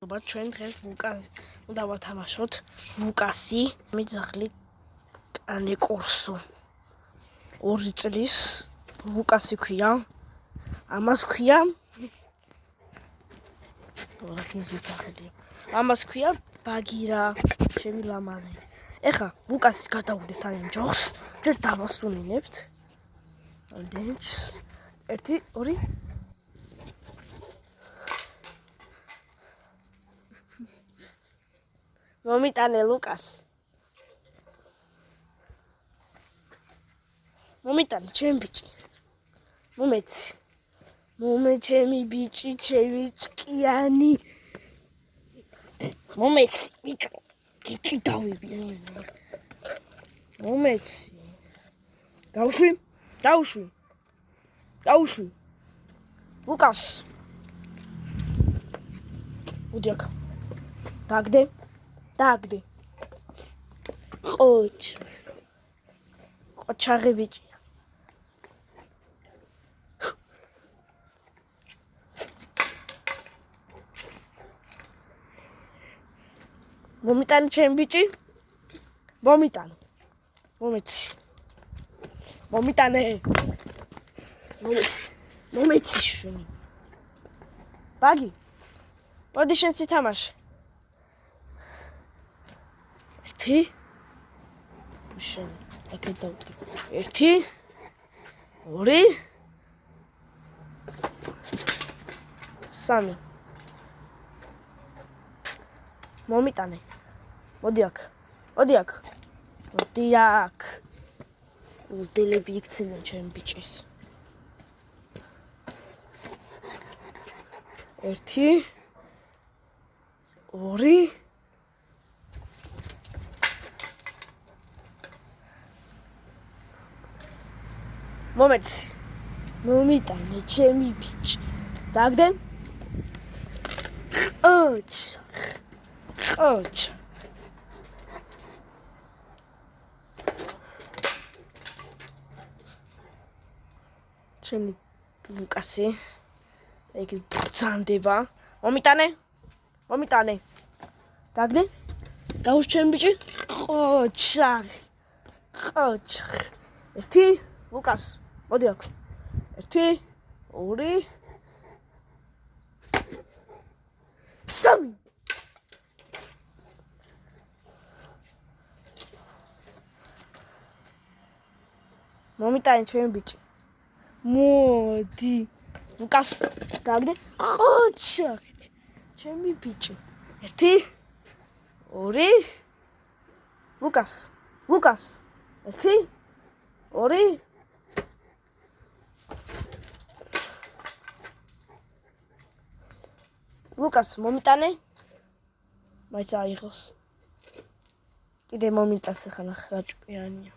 ჩვენ დღეს ვუკას უნდა ვათამაშოთ ვუკასი მიძაღლი კანე კორსო 2 წლის ვუკასი ქვია ამას ქვია ამას ქვია ბაგირა ჩემი ლამაზი ეხა ვუკასის გადავუდებთ აი ჯოხს ჯერ დავასუნინებთ დენჩს 1 2 მომიტანე ლუკას მომიტანე ჩემი ბიჭი მომე ჩემი ბიჭი ჩემი ჭკიანი მომეცი ბიჭო გიჭი დავიბი მომეცი გავშვი ლუკას უდიაკ დაგდე ყოჩაღი ბიჭი მომიტანე ჩემი ბიჭი მომეცი შენი ბაგი მოდი შენ ცითამაშე 1 შენ აკეთ დავდგე 1 2 3 მომიტანე მოდი აქ უზდელები იქცნენ ჩემ ბიჭის 1 2 მომიტანე ჩემი ბიჭი დაგდე ყოჩ ჩემი ლუკასი ეგ ბრძანდება მომიტანე დაგდე გაუშვ ჩემი ბიჭი ყოჩ 1 ლუკას მოდი აქ 1 2 3 მომიტანე ჩემი ბიჭი მოდი ლუკას დაგდე ყოჩ ჩემი ბიჭი 1 2 ლუკას 1 2 ლუკას მომიტანე მაინც აიღოს კიდე მომიტანს ახლა ნახ რა ჭკვიანია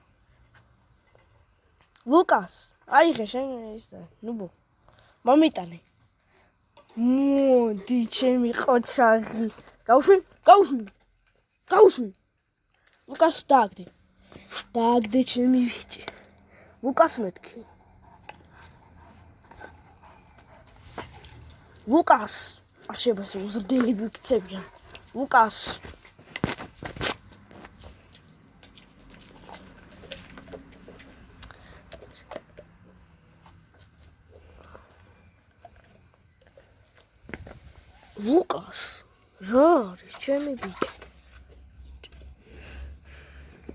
ლუკას აიღე შენ ის და ნუბო მომიტანე მოდი ჩემი ყოჩაღი გავშვი ლუკას დაგდე ჩემი ბიჭი ლუკას მეთქი ლუკას აშებასე უზრდელები იქცებიან ლუკას რა არის ჩემი ბიჭი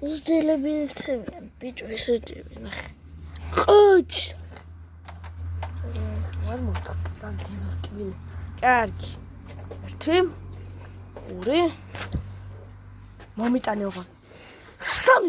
უზრდელები იქცებიან ბიჭო ესეთები ნახე ყოჩ არ მოხდა დივკილი კარგი 1 2 მომიტანე ოღონ 3